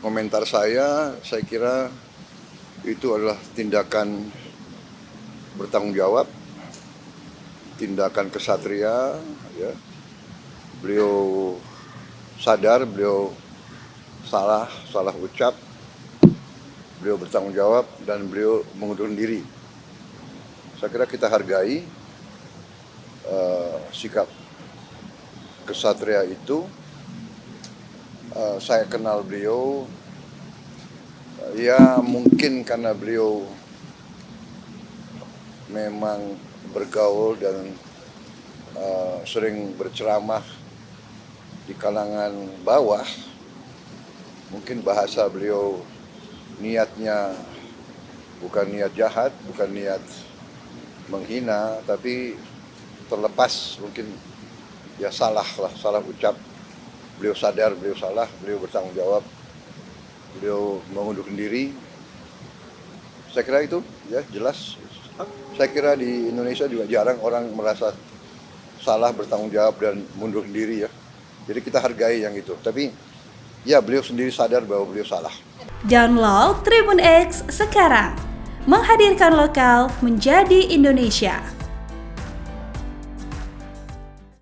komentar saya kira itu adalah tindakan bertanggung jawab, tindakan kesatria, ya. Beliau sadar, beliau salah ucap, beliau bertanggung jawab dan beliau mengundurkan diri. Saya kira kita hargai sikap kesatria itu. Saya kenal beliau, ya mungkin karena beliau memang bergaul dan sering berceramah di kalangan bawah. Mungkin bahasa beliau niatnya bukan niat jahat, bukan niat menghina, tapi terlepas mungkin ya salah ucap. Beliau sadar, beliau salah, beliau bertanggung jawab, beliau mengundurkan diri. Saya kira itu ya jelas. Saya kira di Indonesia juga jarang orang merasa salah, bertanggung jawab dan mundurkan diri ya. Jadi kita hargai yang itu. Tapi ya beliau sendiri sadar bahwa beliau salah. Download Tribun X sekarang, menghadirkan lokal menjadi Indonesia.